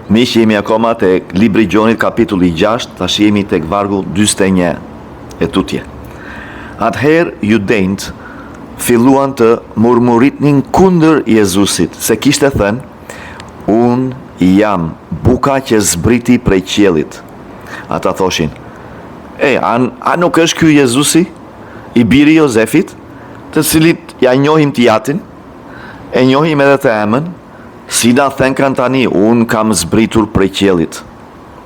Miq, jemi akoma tek libri i Gjonit kapitulli 6, tash jemi tek vargu 41 e tutje. Atëherë judejt filluan të murmuritnin kundër Jezusit, se kishte thënë, unë jam buka që zbriti prej qiellit. Ata thoshin, a nuk është ky Jezusi, i biri Jozefit, të cilit ja njohim t'jatin, e njohim edhe të emën, si da thënë kanë tani, unë kam zbritur prej qiellit.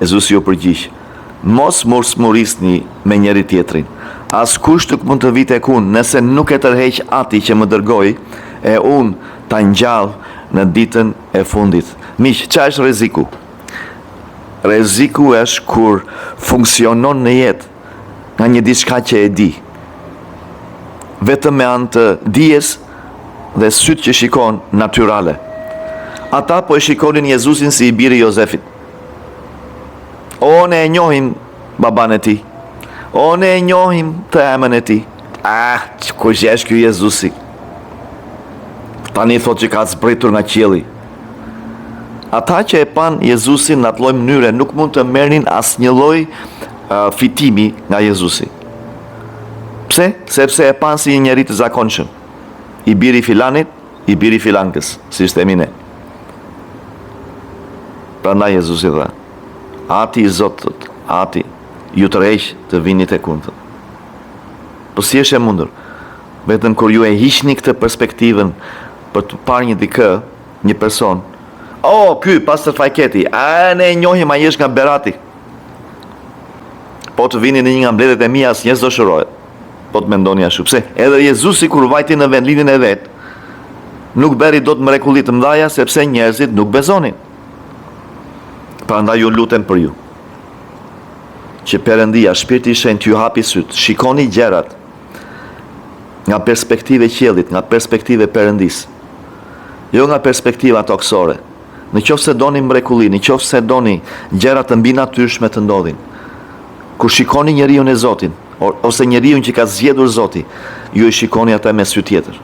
Jezusi ju përgjigj, mos murmurisni me njëri tjetrin. Askush nuk mund të vite tek unë nëse nuk e tërheq ati që më dërgoi, e unë ta ngjall në ditën e fundit. Miq, çfarë është rreziku? Rreziku është kur funksionon në jetë nga një diçka që e di. Vetëm me anë të dijes dhe sytë që shikon natyrale. Ata po e shikonin Jezusin si i biri Jozefit. O, ne e njohim baban e tij. O, ne e njohim të emën e tij. Kush është ky Jezusi? Tani thot që ka zbritur nga qielli. Ata që e pan Jezusin në atë lloj mënyre nuk mund të merrnin asnjë lloj fitimi nga Jezusi. Pse? Sepse e pan si një njeri të zakonshëm. I biri filanit, i biri filankës, si themi ne. Prandaj Jezusi tha, ati i Zotit, ati, ju tërheq të vini tek unë. Po si është e mundur? Vetëm kur ju e hiqni këtë perspektivën për të parë një dikë, një person, ky pastër Fajketi, ne e njohim, ai është nga Berati. Po të vini në një nga mbledhjet e mia, asnjë s'do shërohet. Po të mendoni ashtu. Pse? Edhe Jezusi kur vajti në vendlinjen e vet, nuk bëri dot mrekulli të mëdha sepse njerëzit nuk bezonin. Prandaj ju lutem për ju, që Perëndia, Shpirti i Shenjtë ju hapi syt, shikoni gjërat nga perspektive qiellit, nga perspektive Perëndis, jo nga perspektiva toksore. Në qoftë se doni mrekulli, në qoftë se doni gjëra të mbi natyrshme të ndodhin, kur shikoni njeriu e Zotin, ose njeriu që ka zgjedhur Zoti, ju i shikoni ata me sy tjetër.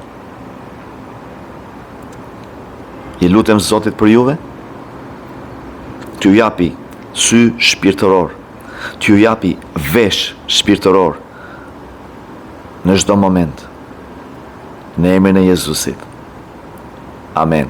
I lutem Zotit për juve, t'ju japi sy shpirtëror, t'ju japi vesh shpirtëror në çdo moment, në emrin e Jezusit. Amen.